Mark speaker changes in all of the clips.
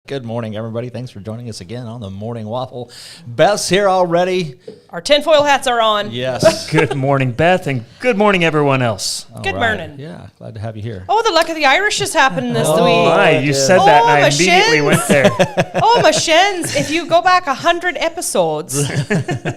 Speaker 1: Good morning, everybody. Thanks for joining us again on the Morning Waffle. Beth's here already.
Speaker 2: Our tinfoil hats are on.
Speaker 1: Yes.
Speaker 3: Good morning, Beth, and good morning, everyone else.
Speaker 2: Good morning.
Speaker 1: Yeah, glad to have you here.
Speaker 2: Oh, the luck of the Irish has happened this
Speaker 3: Oh,
Speaker 2: week.
Speaker 3: my, you said that, and I
Speaker 2: my
Speaker 3: immediately went there.
Speaker 2: Oh, my shins. If you go back 100 episodes,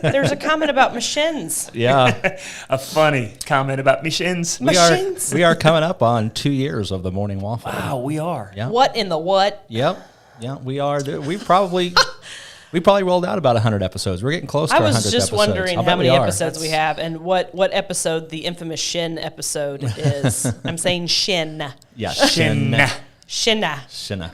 Speaker 2: there's a comment about my shins.
Speaker 1: Yeah.
Speaker 3: A funny comment about me shins.
Speaker 2: My shins.
Speaker 1: We are coming up on 2 years of the Morning Waffle.
Speaker 3: Wow, we are.
Speaker 1: Yeah.
Speaker 2: What in the what?
Speaker 1: Yep. Yeah, we are. We probably rolled out about 100 episodes. We're getting close to
Speaker 2: I
Speaker 1: 100
Speaker 2: was
Speaker 1: episodes.
Speaker 2: just wondering
Speaker 1: I'll
Speaker 2: how
Speaker 1: bet
Speaker 2: many
Speaker 1: we are.
Speaker 2: episodes we have and what episode the infamous shin episode is. I'm saying shin.
Speaker 1: Yeah,
Speaker 3: Shin.
Speaker 2: Shinna.
Speaker 1: Shinna.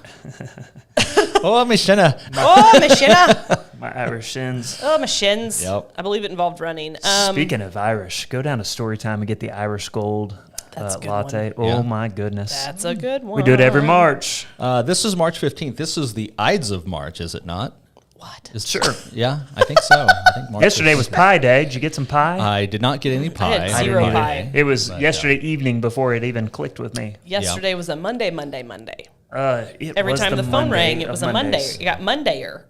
Speaker 1: Oh, my shinna.
Speaker 2: Oh, my shinna.
Speaker 3: My Irish shins.
Speaker 2: Oh, my shins.
Speaker 1: Yep.
Speaker 2: I believe it involved running.
Speaker 3: Speaking of Irish, go down to Storytime and get the Irish Gold
Speaker 2: That's a good
Speaker 3: latte.
Speaker 2: one.
Speaker 3: Oh,
Speaker 1: Yeah.
Speaker 3: my goodness.
Speaker 2: That's a good one.
Speaker 3: We do it every March.
Speaker 1: This is March 15th. This is the Ides of March, is it not?
Speaker 2: What?
Speaker 3: Sure.
Speaker 1: Yeah, I think so. I think March
Speaker 3: Yesterday was
Speaker 1: 15th.
Speaker 3: Pie Day. Did you get some pie?
Speaker 1: I did not get any pie.
Speaker 2: had zero
Speaker 1: didn't
Speaker 2: pie.
Speaker 1: either.
Speaker 3: It was
Speaker 1: But,
Speaker 3: yesterday evening before it even clicked with me.
Speaker 2: Yesterday was a Monday.
Speaker 3: It
Speaker 2: Every
Speaker 3: was
Speaker 2: time the phone
Speaker 3: Monday
Speaker 2: rang, it
Speaker 3: of
Speaker 2: was a Monday.
Speaker 3: Mondays.
Speaker 2: You got Mondayer.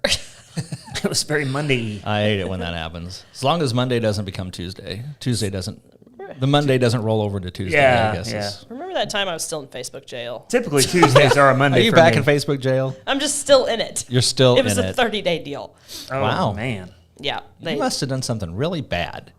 Speaker 3: It was very Monday.
Speaker 1: I hate it when that happens. As long as Monday doesn't become Tuesday. The Monday doesn't roll over to Tuesday,
Speaker 3: Yeah,
Speaker 1: I guess.
Speaker 3: yeah.
Speaker 2: Remember that time I was still in Facebook jail?
Speaker 3: Typically Tuesdays are a Monday
Speaker 1: Are you
Speaker 3: for
Speaker 1: back
Speaker 3: me.
Speaker 1: in Facebook jail?
Speaker 2: I'm just still in it.
Speaker 1: You're still
Speaker 2: It was
Speaker 1: in
Speaker 2: a
Speaker 1: it.
Speaker 2: 30-day deal.
Speaker 3: Oh,
Speaker 1: Wow.
Speaker 3: man.
Speaker 2: Yeah,
Speaker 1: You must have done something really bad,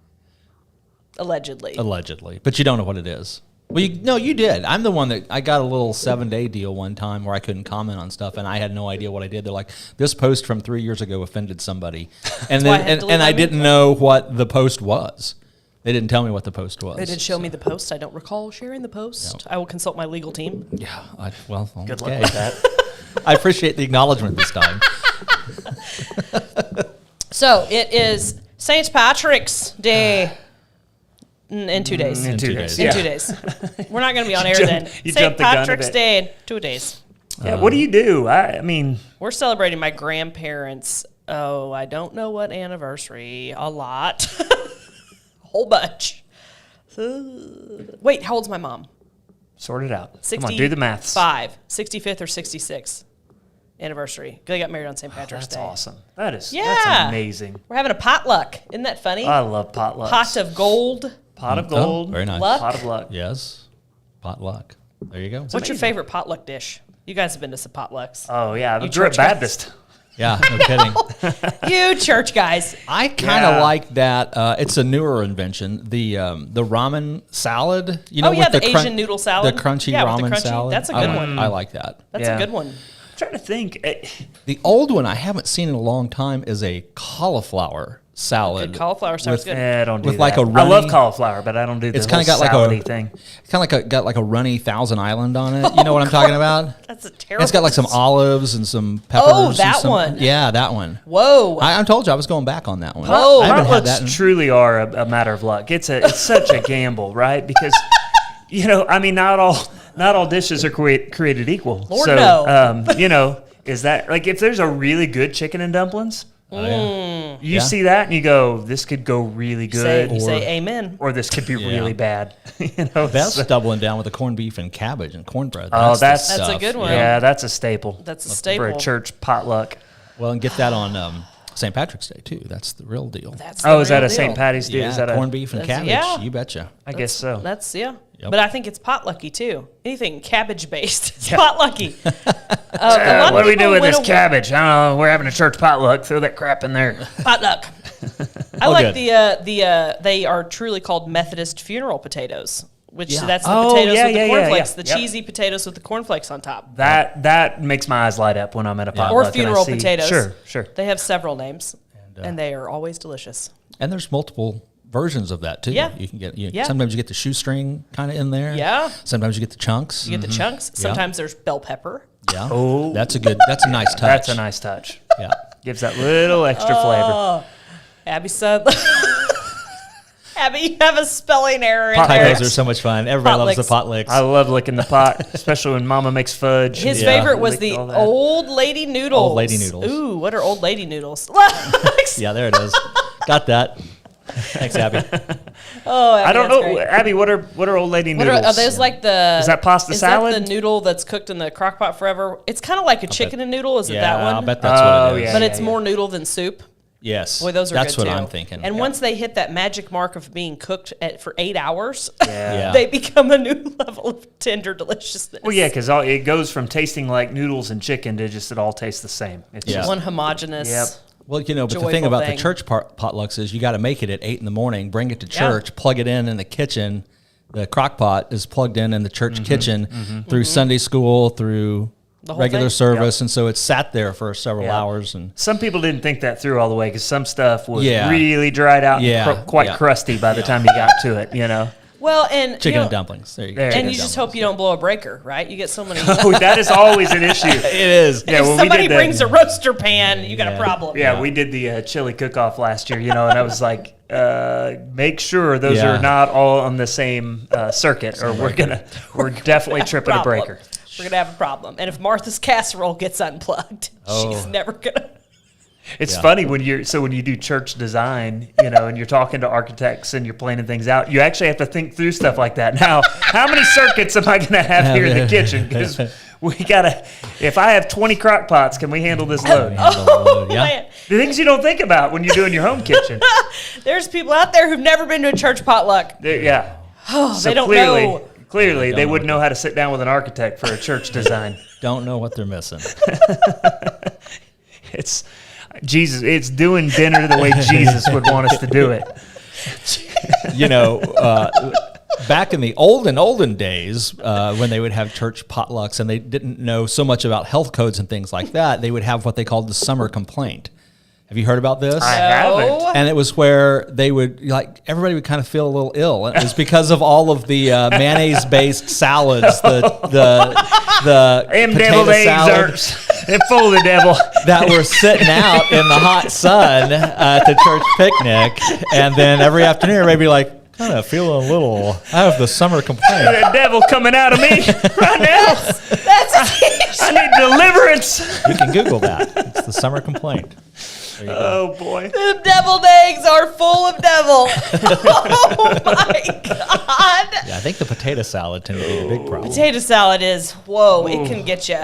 Speaker 2: allegedly.
Speaker 1: allegedly, but you don't know what it is. Well, you did. I'm the one that I got a little 7-day deal one time where I couldn't comment on stuff, and I had no idea what I did. They're like, this post from 3 years ago offended somebody, and
Speaker 2: why I
Speaker 1: then
Speaker 2: had to delete
Speaker 1: and I
Speaker 2: my
Speaker 1: didn't know what the post was. They didn't tell me what the post was.
Speaker 2: They did show me the post. I don't recall sharing the post. I will consult my legal team.
Speaker 1: Yeah.
Speaker 3: Good
Speaker 1: okay.
Speaker 3: luck with that.
Speaker 1: I appreciate the acknowledgement this time.
Speaker 2: So it is St. Patrick's Day in 2 days.
Speaker 3: In 2
Speaker 1: 2
Speaker 3: days.
Speaker 1: days.
Speaker 2: In
Speaker 3: Yeah.
Speaker 2: 2 days. We're not going to be on air
Speaker 3: jumped-
Speaker 2: then.
Speaker 3: you
Speaker 2: St.
Speaker 3: jumped the gun a
Speaker 2: Patrick's
Speaker 3: bit.
Speaker 2: Day in 2 days.
Speaker 3: Yeah, what do you do? I mean,
Speaker 2: We're celebrating my grandparents', I don't know what anniversary. A lot. A whole bunch. Wait, how old's my mom?
Speaker 3: sort it out.
Speaker 2: 65.
Speaker 3: Come on, do the maths.
Speaker 2: 65th or 66th anniversary. They got married on St. Patrick's
Speaker 3: That's
Speaker 2: Day.
Speaker 3: awesome. That's
Speaker 2: Yeah.
Speaker 3: amazing.
Speaker 2: We're having a potluck. Isn't that funny?
Speaker 3: I love potlucks.
Speaker 2: Pot of gold.
Speaker 3: Pot of
Speaker 1: Oh,
Speaker 3: gold.
Speaker 1: very nice.
Speaker 2: Luck.
Speaker 3: Pot of luck.
Speaker 1: Yes. Potluck. There you go.
Speaker 2: What's your favorite potluck dish? You guys have been to some potlucks.
Speaker 3: Oh, yeah. I'm a
Speaker 2: You
Speaker 3: Drip
Speaker 2: church guys.
Speaker 3: Baptist.
Speaker 1: Yeah, no kidding.
Speaker 2: You church guys.
Speaker 1: I kind of
Speaker 3: Yeah.
Speaker 1: like that. It's a newer invention. The ramen salad. You know,
Speaker 2: Oh, yeah,
Speaker 1: with
Speaker 2: the Asian noodle salad.
Speaker 1: The crunchy
Speaker 2: Yeah, with
Speaker 1: ramen
Speaker 2: the crunchy.
Speaker 1: salad.
Speaker 2: That's a good
Speaker 1: I
Speaker 2: one.
Speaker 1: I like that.
Speaker 2: That's
Speaker 3: Yeah.
Speaker 2: a good one.
Speaker 3: I'm trying to think.
Speaker 1: The old one I haven't seen in a long time is a cauliflower salad.
Speaker 2: Good cauliflower sounds good.
Speaker 3: I don't do
Speaker 1: With
Speaker 3: that.
Speaker 1: like a
Speaker 3: I love
Speaker 1: runny-
Speaker 3: cauliflower, but I don't do the
Speaker 1: It's kind
Speaker 3: whole
Speaker 1: of got like
Speaker 3: salad-y
Speaker 1: a
Speaker 3: thing.
Speaker 1: got like a runny Thousand Island on it. You know what I'm talking about?
Speaker 2: That's a
Speaker 1: And
Speaker 2: terrible.
Speaker 1: it's got like some olives and some peppers.
Speaker 2: Oh,
Speaker 1: and
Speaker 2: that
Speaker 1: some-
Speaker 2: one.
Speaker 1: Yeah, that one.
Speaker 2: Whoa.
Speaker 1: I told you I was going back on that one.
Speaker 2: Oh.
Speaker 1: I haven't had that.
Speaker 3: Potlucks truly are a matter of luck. It's such a gamble, right? Because I mean, not all dishes are created equal.
Speaker 2: Lord,
Speaker 3: so,
Speaker 2: no.
Speaker 3: is that like if there's a really good chicken and dumplings,
Speaker 1: Oh, yeah.
Speaker 3: you
Speaker 1: Yeah.
Speaker 3: see that and you go, this could go really
Speaker 2: You say,
Speaker 3: good,
Speaker 2: you say amen.
Speaker 3: or this could be
Speaker 1: Yeah.
Speaker 3: really bad.
Speaker 1: That's
Speaker 3: so-
Speaker 1: doubling down with the corned beef and cabbage and cornbread.
Speaker 3: Oh,
Speaker 1: the
Speaker 3: that's-
Speaker 2: That's a
Speaker 1: stuff.
Speaker 2: good one.
Speaker 3: yeah, that's a staple.
Speaker 2: That's a
Speaker 3: for
Speaker 2: staple.
Speaker 3: a church potluck.
Speaker 1: Well, and get that on St. Patrick's Day too. That's the real deal.
Speaker 2: That's the
Speaker 3: Oh, is that
Speaker 2: real
Speaker 3: a St.
Speaker 2: deal.
Speaker 3: Patty's Day?
Speaker 1: Yeah,
Speaker 3: Is that
Speaker 1: corned beef and
Speaker 2: That's-
Speaker 1: cabbage.
Speaker 2: yeah.
Speaker 1: You betcha.
Speaker 3: I guess so.
Speaker 2: That's
Speaker 1: Yep.
Speaker 2: But I think it's potlucky too. Anything cabbage based, it's potlucky. A lot
Speaker 3: What
Speaker 2: of
Speaker 3: do we do
Speaker 2: people
Speaker 3: with
Speaker 2: went
Speaker 3: this
Speaker 2: away-
Speaker 3: cabbage? I don't know. We're having a church potluck. Throw that crap in there.
Speaker 2: Potluck. I
Speaker 1: Oh,
Speaker 2: like
Speaker 1: good.
Speaker 2: they are truly called Methodist funeral potatoes, which
Speaker 1: Yeah.
Speaker 2: that's the
Speaker 3: Oh,
Speaker 2: potatoes
Speaker 3: yeah,
Speaker 2: with the
Speaker 3: yeah,
Speaker 2: cornflakes,
Speaker 3: yeah.
Speaker 2: the
Speaker 3: Yep.
Speaker 2: cheesy potatoes with the cornflakes on top.
Speaker 3: That makes my eyes light up when I'm at a potluck.
Speaker 2: Or
Speaker 3: and I
Speaker 2: funeral
Speaker 3: see-
Speaker 2: potatoes.
Speaker 3: Sure.
Speaker 2: They have several names, and they are always delicious.
Speaker 1: And there's multiple versions of that too.
Speaker 2: Yeah.
Speaker 1: You can get
Speaker 2: Yeah.
Speaker 1: sometimes you get the shoestring kind of in there.
Speaker 2: Yeah.
Speaker 1: Sometimes you get the chunks.
Speaker 2: You get the chunks. Sometimes there's bell pepper.
Speaker 1: Yeah.
Speaker 3: Oh.
Speaker 1: That's a nice touch.
Speaker 3: That's a nice touch.
Speaker 1: Yeah.
Speaker 3: Gives that little extra flavor.
Speaker 2: Abby said, Abby, you have a spelling error in there.
Speaker 1: Typos are so much fun. Everybody
Speaker 2: Pot
Speaker 1: loves the
Speaker 2: licks.
Speaker 1: pot licks.
Speaker 3: I love licking the pot, especially when Mama makes fudge.
Speaker 2: His
Speaker 1: Yeah.
Speaker 2: favorite was
Speaker 3: Lick
Speaker 2: the
Speaker 3: all that.
Speaker 2: old lady noodles.
Speaker 1: Old lady noodles.
Speaker 2: Ooh, what are old lady noodles?
Speaker 1: Yeah, there it is. Got that. Thanks, Abby.
Speaker 2: Oh, Abby,
Speaker 3: I don't
Speaker 2: that's
Speaker 3: know,
Speaker 2: great.
Speaker 3: Abby. What are old lady
Speaker 2: What
Speaker 3: noodles?
Speaker 2: are those like the?
Speaker 3: Is that pasta salad?
Speaker 2: Is that the noodle that's cooked in the crock pot forever? It's kind of like a chicken and noodle. Is it
Speaker 1: Yeah,
Speaker 2: that one?
Speaker 1: I bet that's what it is.
Speaker 3: yeah.
Speaker 2: But it's more noodle than soup.
Speaker 1: Yes.
Speaker 2: Boy, those are
Speaker 1: That's
Speaker 2: good
Speaker 1: what
Speaker 2: too.
Speaker 1: I'm thinking.
Speaker 2: And once they hit that magic mark of being cooked for 8 hours,
Speaker 3: Yeah.
Speaker 2: they become a new level of tender deliciousness.
Speaker 3: Well, yeah, because it goes from tasting like noodles and chicken to just it all tastes the same. It's
Speaker 1: Yeah.
Speaker 3: just,
Speaker 2: One homogenous.
Speaker 3: Yep.
Speaker 1: Well, but the
Speaker 2: joyful
Speaker 1: thing about
Speaker 2: thing.
Speaker 1: the church potlucks is you got to make it at 8 in the morning, bring it to church, plug it in the kitchen. The crock pot is plugged in the church kitchen through Sunday school, through
Speaker 2: The whole
Speaker 1: regular
Speaker 2: thing.
Speaker 1: service. And so it's sat there for several
Speaker 3: Yeah.
Speaker 1: hours. And
Speaker 3: Some people didn't think that through all the way because some stuff was
Speaker 1: Yeah.
Speaker 3: really dried out
Speaker 1: Yeah.
Speaker 3: and quite
Speaker 1: Yeah.
Speaker 3: crusty by the time you got to it, you know.
Speaker 2: Well, and
Speaker 1: chicken
Speaker 2: you know,
Speaker 1: and dumplings. There you go.
Speaker 3: There
Speaker 1: Chicken
Speaker 2: and you
Speaker 1: and
Speaker 2: just hope you don't blow a breaker, right? You get so many.
Speaker 3: Oh, that is always an issue.
Speaker 1: It is.
Speaker 3: Yeah,
Speaker 2: if
Speaker 3: when we
Speaker 2: somebody
Speaker 3: did that-
Speaker 2: brings a roaster pan, you got a
Speaker 1: Yeah.
Speaker 2: problem.
Speaker 3: Yeah, we did the chili cook-off last year, you know, and I was like, make sure those
Speaker 1: Yeah.
Speaker 3: are not all on the same circuit, or we're definitely tripping a
Speaker 2: Problem.
Speaker 3: breaker.
Speaker 2: We're gonna have a problem. And if Martha's casserole gets unplugged, she's never gonna.
Speaker 3: It's
Speaker 1: Yeah.
Speaker 3: funny when you do church design, you know, and you're talking to architects and you're planning things out. You actually have to think through stuff like that. Now, how many circuits am I going to have here in the kitchen? Because we gotta. If I have 20 crock pots, can we handle this load?
Speaker 2: Oh
Speaker 1: Yeah.
Speaker 2: man,
Speaker 3: The things you don't think about when you're doing your home kitchen.
Speaker 2: there's people out there who've never been to a church potluck.
Speaker 3: Yeah.
Speaker 2: Oh,
Speaker 3: So
Speaker 2: they don't
Speaker 3: clearly,
Speaker 2: know.
Speaker 3: clearly, they
Speaker 1: know.
Speaker 3: wouldn't know how to sit down with an architect for a church design.
Speaker 1: Don't know what they're missing.
Speaker 3: It's Jesus. It's doing dinner the way Jesus would want us to do it.
Speaker 1: Back in the olden days, when they would have church potlucks and they didn't know so much about health codes and things like that, they would have what they called the summer complaint. Have you heard about this?
Speaker 3: I haven't.
Speaker 1: And it was where they would everybody would kind of feel a little ill. And it was because of all of the mayonnaise-based salads, the
Speaker 3: Them
Speaker 1: potato
Speaker 3: deviled eggs
Speaker 1: salad
Speaker 3: are they're full of the devil.
Speaker 1: that were sitting out in the hot sun at the church picnic, and then every afternoon everybody would be like, kind of feeling a little. I have the summer complaint.
Speaker 3: The devil coming out of me right now. I need deliverance.
Speaker 1: You can Google that. It's the summer complaint. There you go.
Speaker 3: Oh boy.
Speaker 2: The deviled eggs are full of devil. Oh my God.
Speaker 1: Yeah, I think the potato salad tended to be the big problem.
Speaker 2: Potato salad is, whoa, it can get you.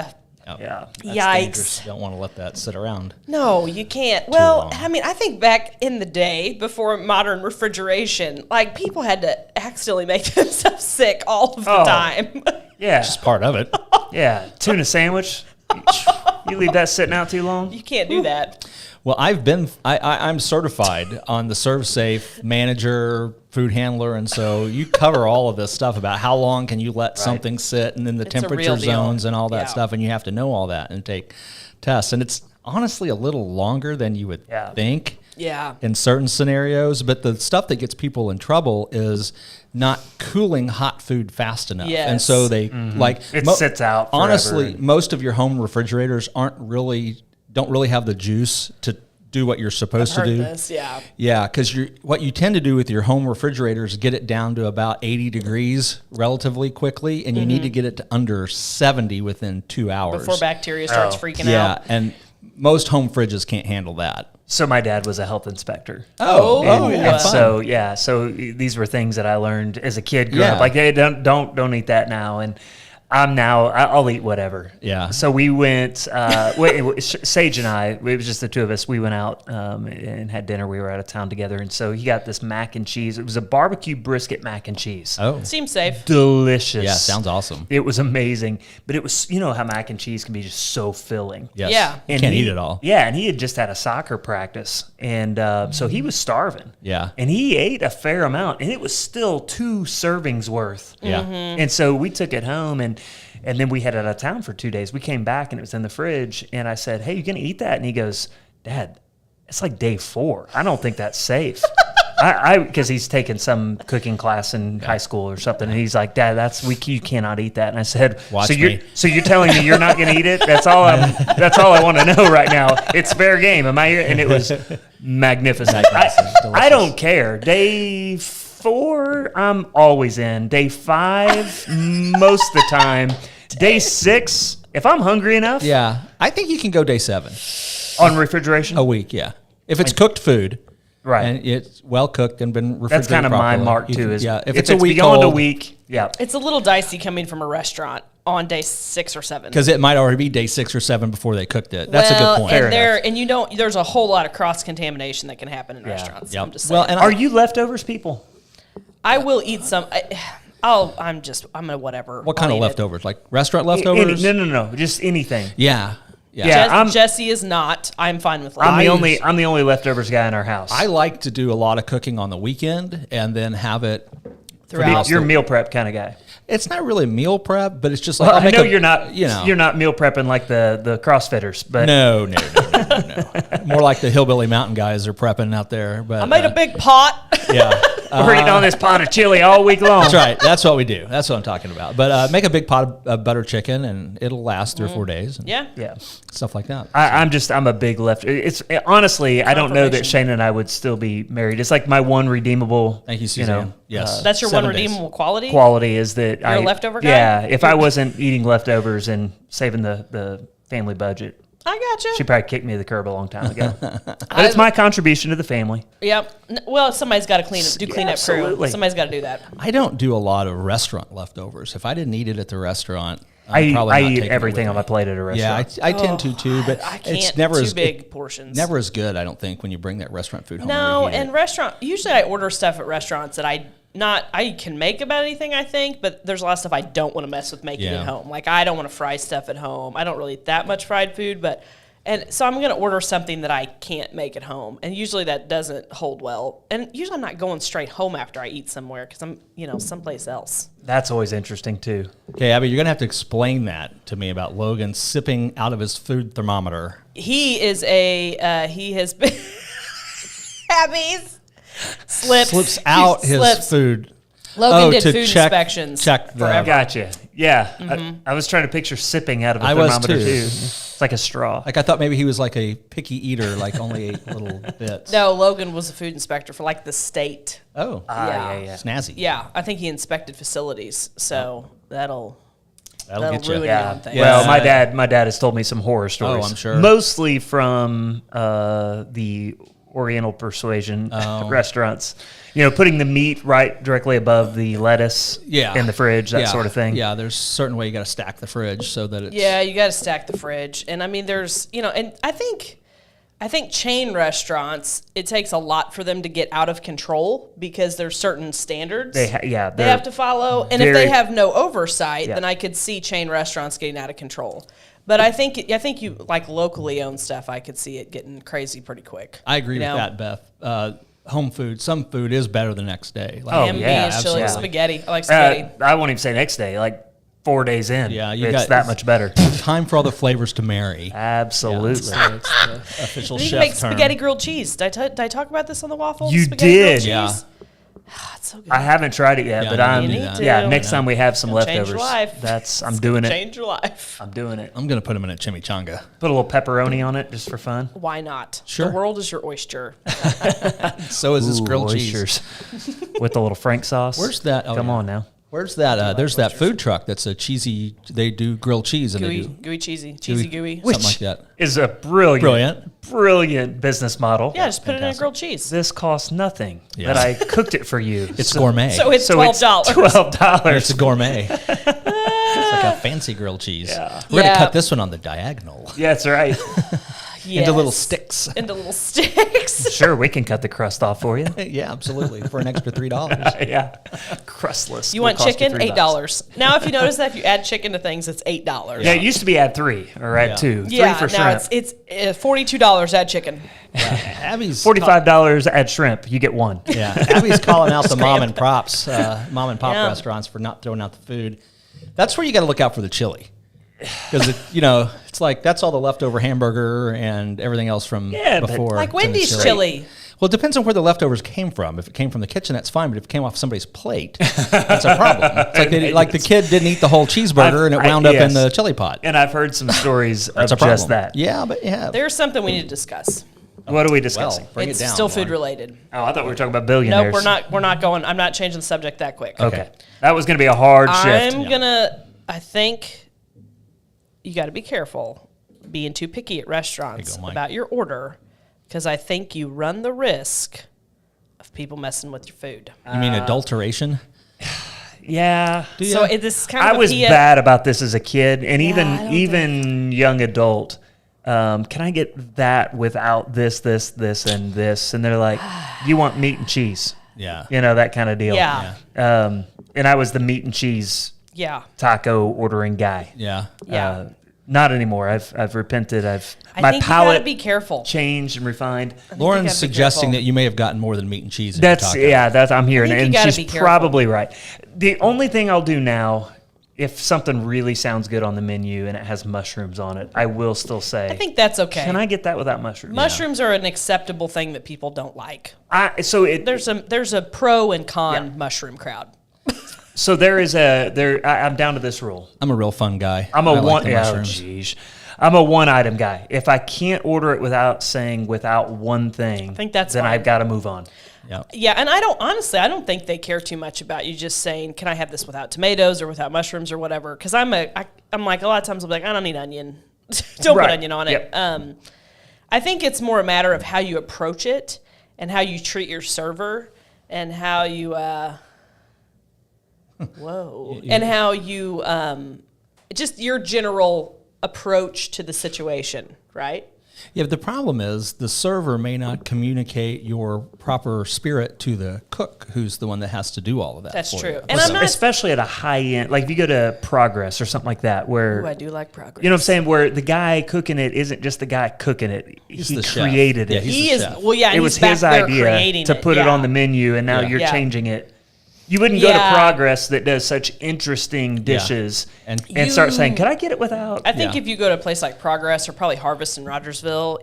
Speaker 3: Yeah.
Speaker 1: That's
Speaker 2: Yikes.
Speaker 1: dangerous. You don't want to let that sit around.
Speaker 2: No, you can't. Well,
Speaker 1: long.
Speaker 2: I mean, I think back in the day before modern refrigeration, like people had to accidentally make themselves sick all of the
Speaker 3: Oh.
Speaker 2: time.
Speaker 3: Yeah.
Speaker 1: It's part of it.
Speaker 3: Yeah. Tuna sandwich. You leave that sitting out too long.
Speaker 2: You can't do that.
Speaker 1: Well, I'm certified on the ServSafe manager, food handler, and so you cover all of this stuff about how long can you let something sit and then the
Speaker 2: It's a real
Speaker 1: temperature
Speaker 2: deal.
Speaker 1: zones and all that
Speaker 2: Yeah.
Speaker 1: stuff, and you have to know all that and take tests. And it's honestly a little longer than you would
Speaker 3: Yeah.
Speaker 1: think
Speaker 2: Yeah.
Speaker 1: in certain scenarios, but the stuff that gets people in trouble is not cooling hot food fast enough. And so
Speaker 2: Yes.
Speaker 1: they
Speaker 3: It sits out forever.
Speaker 1: Honestly, most of your home refrigerators don't really have the juice to do what you're supposed
Speaker 2: Heard
Speaker 1: to do.
Speaker 2: this, yeah.
Speaker 1: Yeah, because what you tend to do with your home refrigerator is get it down to about 80 degrees relatively quickly, and you need to get it to under 70 within 2 hours.
Speaker 2: Before bacteria starts
Speaker 3: Oh.
Speaker 2: freaking
Speaker 1: Yeah,
Speaker 2: out.
Speaker 1: and most home fridges can't handle that.
Speaker 3: So my dad was a health inspector.
Speaker 2: Oh,
Speaker 3: And
Speaker 1: fun.
Speaker 3: so these were things that I learned as a kid growing
Speaker 1: Yeah.
Speaker 3: up. Like, hey, don't eat that now. And I'll eat whatever.
Speaker 1: Yeah.
Speaker 3: So we went, Sage and I, it was just the two of us. We went out and had dinner. We were out of town together. And so he got this mac and cheese. It was a barbecue brisket mac and cheese.
Speaker 1: Oh,
Speaker 2: Seems safe.
Speaker 3: Delicious.
Speaker 1: yeah, sounds awesome.
Speaker 3: It was amazing. But it was, you know how mac and cheese can be just so filling.
Speaker 1: Yes.
Speaker 2: Yeah.
Speaker 1: You
Speaker 3: And
Speaker 1: can't
Speaker 3: he-
Speaker 1: eat it all.
Speaker 3: Yeah, and he had just had a soccer practice, and so he was starving.
Speaker 1: Yeah.
Speaker 3: and he ate a fair amount, and it was still 2 servings worth.
Speaker 1: Yeah.
Speaker 3: And so we took it home, and then we headed out of town for 2 days. We came back, and it was in the fridge, and I said, "Hey, you gonna eat that?" And he goes, "Dad, it's like day 4. I don't think that's safe." Because he's taken some cooking class in high school or something, and he's like, "Dad, you cannot eat that." And I said,
Speaker 1: Watch
Speaker 3: "So
Speaker 1: me.
Speaker 3: you're telling me you're not going to eat it? That's all I want to know right now. It's fair game. Am I here?" And it was magnificent. I don't care. Day 4, I'm always in. Day 5, most of the time. Day 6, if I'm hungry enough,
Speaker 1: Yeah. I think you can go day 7.
Speaker 3: on refrigeration.
Speaker 1: A week, yeah. If it's cooked food.
Speaker 3: Right.
Speaker 1: And it's well cooked and been refrigerated
Speaker 3: That's kind of my
Speaker 1: properly.
Speaker 3: mark
Speaker 1: You
Speaker 3: too.
Speaker 1: can-
Speaker 3: Is
Speaker 1: yeah,
Speaker 3: if
Speaker 1: it's a week
Speaker 3: beyond a
Speaker 1: old,
Speaker 3: week, yeah.
Speaker 2: It's a little dicey coming from a restaurant on day 6 or 7.
Speaker 1: because it might already be day 6 or 7 before they cooked it. That's a good point.
Speaker 2: And there's a whole lot of cross contamination that can happen in restaurants.
Speaker 1: Yep.
Speaker 2: I'm just saying.
Speaker 1: Well, and
Speaker 3: Are you leftovers people?
Speaker 2: I will eat some. I'm gonna whatever.
Speaker 1: what kind
Speaker 2: I'll
Speaker 1: of
Speaker 2: eat it.
Speaker 1: leftovers? Like restaurant leftovers?
Speaker 3: No. Just anything.
Speaker 1: Yeah.
Speaker 3: Yeah.
Speaker 2: Jesse is not. I'm fine with
Speaker 3: I'm
Speaker 2: life.
Speaker 3: the only leftovers guy in our house.
Speaker 1: I like to do a lot of cooking on the weekend and then have it
Speaker 2: Throughout.
Speaker 3: You're a meal prep kind of guy.
Speaker 1: It's not really meal prep, but it's just like
Speaker 3: Well,
Speaker 1: I'll
Speaker 3: I
Speaker 1: make
Speaker 3: know
Speaker 1: a-
Speaker 3: you're not.
Speaker 1: You know,
Speaker 3: You're not meal prepping like the CrossFitters, but
Speaker 1: no. More like the hillbilly mountain guys are prepping out there. But
Speaker 2: I made a big pot.
Speaker 1: yeah.
Speaker 3: we're eating on this pot of chili all week long.
Speaker 1: That's right. That's what we do. That's what I'm talking about. But make a big pot of butter chicken, and it'll last 3 or 4 days. And
Speaker 2: Yeah.
Speaker 3: Yeah.
Speaker 1: stuff like that.
Speaker 3: I'm a big left. It's honestly, I don't know that
Speaker 2: Confirmation.
Speaker 3: Shane and I would still be married. It's like my one redeemable.
Speaker 1: Thank you, Suzanne. Yes.
Speaker 2: That's your
Speaker 1: 7
Speaker 2: one
Speaker 1: days.
Speaker 2: redeemable quality.
Speaker 3: Quality is that
Speaker 2: You're a leftover guy?
Speaker 3: Yeah, if I wasn't eating leftovers and saving the family budget,
Speaker 2: I gotcha.
Speaker 3: she probably kicked me to the curb a long time ago. But it's my contribution to the family.
Speaker 2: Yep. Well, somebody's got to clean up. Do clean up crew.
Speaker 3: absolutely.
Speaker 2: Somebody's got to do that.
Speaker 1: I don't do a lot of restaurant leftovers. If I didn't eat it at the restaurant,
Speaker 3: I
Speaker 1: I'm probably not
Speaker 3: eat
Speaker 1: taking it
Speaker 3: everything
Speaker 1: with
Speaker 3: on
Speaker 1: me.
Speaker 3: my plate at a
Speaker 1: Yeah,
Speaker 3: restaurant.
Speaker 1: I tend to too, but
Speaker 2: I can't.
Speaker 1: it's never
Speaker 2: too
Speaker 1: as
Speaker 2: big portions.
Speaker 1: Never as good, I don't think, when you bring that restaurant food home.
Speaker 2: No,
Speaker 1: reheat it.
Speaker 2: and restaurant. Usually, I order stuff at restaurants that I can make about anything. I think, but there's a lot of stuff I don't want to mess with making
Speaker 1: Yeah.
Speaker 2: at home. Like I don't want to fry stuff at home. I don't really eat that much fried food, and so I'm going to order something that I can't make at home, and usually that doesn't hold well. And usually I'm not going straight home after I eat somewhere because I'm someplace else.
Speaker 3: That's always interesting too.
Speaker 1: Okay, Abby, you're gonna have to explain that to me about Logan sipping out of his food thermometer.
Speaker 2: He is he has been Abby's
Speaker 1: Slips out his
Speaker 2: Slips.
Speaker 1: food.
Speaker 2: Logan did
Speaker 1: to
Speaker 2: food
Speaker 1: check
Speaker 2: inspections
Speaker 1: the-
Speaker 2: forever.
Speaker 3: Gotcha. Yeah, I was trying to picture sipping out of a
Speaker 1: I was
Speaker 3: thermometer
Speaker 1: too.
Speaker 3: too. It's like a straw.
Speaker 1: Like I thought maybe he was like a picky eater, like only ate little bits.
Speaker 2: No, Logan was a food inspector for like the state.
Speaker 1: Oh,
Speaker 2: Yeah.
Speaker 1: snazzy.
Speaker 2: Yeah, I think he inspected facilities, so that'll
Speaker 1: get
Speaker 2: ruin
Speaker 1: you.
Speaker 2: you
Speaker 3: Yeah.
Speaker 2: on things.
Speaker 3: Well, my dad has told me some horror stories.
Speaker 1: I'm sure.
Speaker 3: Mostly from the Oriental persuasion restaurants. Putting the meat right directly above the lettuce in the fridge, that sort of thing.
Speaker 1: Yeah, there's a certain way you got to stack the fridge so that it's.
Speaker 2: Yeah, you got to stack the fridge, and I mean, there's and I think chain restaurants, it takes a lot for them to get out of control because there's certain standards
Speaker 3: They
Speaker 2: they have to follow, and if
Speaker 3: very-
Speaker 2: they have no oversight,
Speaker 3: Yeah.
Speaker 2: then I could see chain restaurants getting out of control. But I think you like locally owned stuff. I could see it getting crazy pretty quick.
Speaker 1: I agree
Speaker 2: You
Speaker 1: with
Speaker 2: know?
Speaker 1: that, Beth. Home food, some food is better the next day. Like,
Speaker 3: Oh,
Speaker 2: Ham,
Speaker 3: yeah,
Speaker 2: beans, chili,
Speaker 3: absolutely.
Speaker 2: spaghetti. I like spaghetti.
Speaker 3: I won't even say next day, like 4 days in.
Speaker 1: Yeah,
Speaker 3: it's that much better.
Speaker 1: Time for all the flavors to marry.
Speaker 3: Absolutely.
Speaker 1: It's the official
Speaker 2: You
Speaker 1: chef
Speaker 2: can make
Speaker 1: term.
Speaker 2: spaghetti grilled cheese. Did I talk about this on the waffle?
Speaker 3: You
Speaker 2: Spaghetti grilled
Speaker 3: did.
Speaker 2: cheese?
Speaker 1: Yeah.
Speaker 2: It's so good.
Speaker 3: I haven't tried it yet,
Speaker 1: Yeah,
Speaker 3: but
Speaker 1: I
Speaker 3: I'm
Speaker 1: need to do that.
Speaker 3: yeah. Next time we have some
Speaker 2: It'll change
Speaker 3: leftovers,
Speaker 2: your life.
Speaker 3: I'm doing it.
Speaker 2: Change your life.
Speaker 3: I'm doing it.
Speaker 1: I'm gonna put them in a chimichanga.
Speaker 3: Put a little pepperoni on it just for fun.
Speaker 2: Why not?
Speaker 1: Sure.
Speaker 2: The world is your oyster.
Speaker 1: So is this grilled cheese.
Speaker 3: Oysters with a little Frank sauce.
Speaker 1: Where's that? Oh,
Speaker 3: Come
Speaker 1: yeah.
Speaker 3: on now.
Speaker 1: Where's that? There's that food truck that's a cheesy. They do grilled cheese and
Speaker 2: Gooey,
Speaker 1: they do
Speaker 2: gooey, cheesy, cheesy, gooey.
Speaker 1: something like that.
Speaker 3: Is a brilliant business model.
Speaker 2: Yeah, just put it in a grilled cheese.
Speaker 3: This costs nothing,
Speaker 1: Yeah.
Speaker 3: but I cooked it for you.
Speaker 1: It's gourmet.
Speaker 2: So it's
Speaker 3: So it's
Speaker 2: $12.
Speaker 3: $12.
Speaker 1: It's a gourmet. It's like a fancy grilled cheese.
Speaker 3: Yeah.
Speaker 1: We're gonna
Speaker 2: Yeah.
Speaker 1: cut this one on the diagonal
Speaker 3: Yeah, that's right.
Speaker 1: into little
Speaker 2: Yes.
Speaker 1: sticks.
Speaker 2: Into little sticks.
Speaker 3: Sure, we can cut the crust off for you.
Speaker 1: Yeah, absolutely. For an extra $3.
Speaker 3: Yeah, crustless.
Speaker 2: You
Speaker 3: will
Speaker 2: want
Speaker 3: cost
Speaker 2: chicken?
Speaker 3: $3.
Speaker 2: $8. Now, if you notice that if you add chicken to things, it's $8.
Speaker 3: Yeah, it used to be add 3 or add
Speaker 1: Yeah.
Speaker 3: 2.
Speaker 2: Yeah,
Speaker 3: 3 for
Speaker 2: now
Speaker 3: shrimp.
Speaker 2: it's $42 add chicken.
Speaker 1: Abby's
Speaker 3: $45 add shrimp. You get 1.
Speaker 1: Yeah, Abby's calling out the mom and pop
Speaker 2: Yeah.
Speaker 1: restaurants for not throwing out the food. That's where you got to look out for the chili, because it's like that's all the leftover hamburger and everything else from
Speaker 3: Yeah, but
Speaker 1: before.
Speaker 2: Like
Speaker 1: it's in the
Speaker 2: Wendy's chili.
Speaker 1: Well, it depends on where the leftovers came from. If it came from the kitchen, that's fine. But if it came off somebody's plate, that's a problem. It's like the kid didn't eat the whole cheeseburger and it wound up in the chili pot.
Speaker 3: And I've heard some stories of
Speaker 1: That's a problem.
Speaker 3: just that.
Speaker 1: Yeah, but yeah.
Speaker 2: There's something we need to discuss.
Speaker 3: What are we discussing?
Speaker 1: Well, bring
Speaker 2: It's
Speaker 1: it down.
Speaker 2: still food
Speaker 1: Lauren.
Speaker 2: related.
Speaker 3: Oh, I thought we were talking about billionaires.
Speaker 2: Nope, we're not going. I'm not changing the subject that quick.
Speaker 3: Okay. That was going to be a hard shift.
Speaker 2: I think you got to be careful being too picky at restaurants
Speaker 1: There you go, Mike.
Speaker 2: about your order, because I think you run the risk people messing with your food.
Speaker 1: You mean adulteration?
Speaker 3: Yeah.
Speaker 2: So this is kind of
Speaker 3: I was bad about this as a kid, and
Speaker 2: I don't
Speaker 3: even young adult. Can I get that without this, and this? And they're like, you want meat and cheese?
Speaker 1: Yeah.
Speaker 3: You know, that kind of deal.
Speaker 2: Yeah.
Speaker 3: And I was the meat and cheese taco ordering guy.
Speaker 1: Yeah.
Speaker 2: Yeah.
Speaker 3: Not anymore. I've repented.
Speaker 2: I
Speaker 3: my
Speaker 2: think you
Speaker 3: palate
Speaker 2: gotta be careful.
Speaker 3: changed and refined.
Speaker 1: Lauren's
Speaker 2: gotta be
Speaker 1: suggesting
Speaker 2: careful.
Speaker 1: that you may have gotten more than meat and cheese. In your
Speaker 3: That's
Speaker 1: taco.
Speaker 3: I'm hearing,
Speaker 2: think you
Speaker 3: and
Speaker 2: gotta
Speaker 3: she's
Speaker 2: be careful.
Speaker 3: probably right. The only thing I'll do now, if something really sounds good on the menu and it has mushrooms on it, I will still say,
Speaker 2: I think that's okay.
Speaker 3: can I get that without mushrooms?
Speaker 2: Mushrooms are an acceptable thing that people don't like.
Speaker 3: There's
Speaker 2: There's a pro and con mushroom crowd.
Speaker 3: I'm down to this rule.
Speaker 1: I'm a real fun guy.
Speaker 3: I'm
Speaker 1: I
Speaker 3: a
Speaker 1: like
Speaker 3: one.
Speaker 1: the
Speaker 3: Yeah,
Speaker 1: mushrooms.
Speaker 3: geez. I'm a one item guy. If I can't order it without saying without one thing, I
Speaker 2: think that's
Speaker 3: then
Speaker 2: fine.
Speaker 3: I've got to move on.
Speaker 1: Yeah.
Speaker 2: Yeah, and I don't think they care too much about you just saying, "Can I have this without tomatoes or without mushrooms or whatever?" Because I'm like a lot of times I'm like, I don't need onion. Don't
Speaker 3: Right.
Speaker 2: put onion on it.
Speaker 3: Yep.
Speaker 2: I think it's more a matter of how you approach it and how you treat your server and how you and how you just your general approach to the situation, right?
Speaker 1: Yeah, but the problem is the server may not communicate your proper spirit to the cook, who's the one that has to do all of that.
Speaker 2: That's
Speaker 1: for
Speaker 2: true.
Speaker 1: you.
Speaker 2: And I'm not.
Speaker 3: Especially at a high end, like if you go to Progress or something like that, where
Speaker 2: Ooh, I do like progress.
Speaker 3: you know what I'm saying, where the guy cooking it isn't just the guy cooking it;
Speaker 1: He's
Speaker 3: he
Speaker 1: the chef.
Speaker 3: created
Speaker 1: Yeah,
Speaker 3: it.
Speaker 1: he's
Speaker 2: He
Speaker 1: the
Speaker 2: is
Speaker 1: chef.
Speaker 2: well, yeah.
Speaker 3: It
Speaker 2: he's
Speaker 3: was
Speaker 2: back
Speaker 3: his
Speaker 2: there
Speaker 3: idea
Speaker 2: creating
Speaker 3: to put it
Speaker 2: yeah.
Speaker 3: on the menu, and now
Speaker 1: Yeah.
Speaker 3: you're
Speaker 2: Yeah.
Speaker 3: changing it. You wouldn't go to
Speaker 2: Yeah.
Speaker 3: Progress that does such interesting dishes
Speaker 1: And
Speaker 3: start
Speaker 2: You-
Speaker 3: saying, "Can I get it without?"
Speaker 2: I think
Speaker 1: Yeah.
Speaker 2: if you go to a place like Progress or probably Harvest in Rogersville,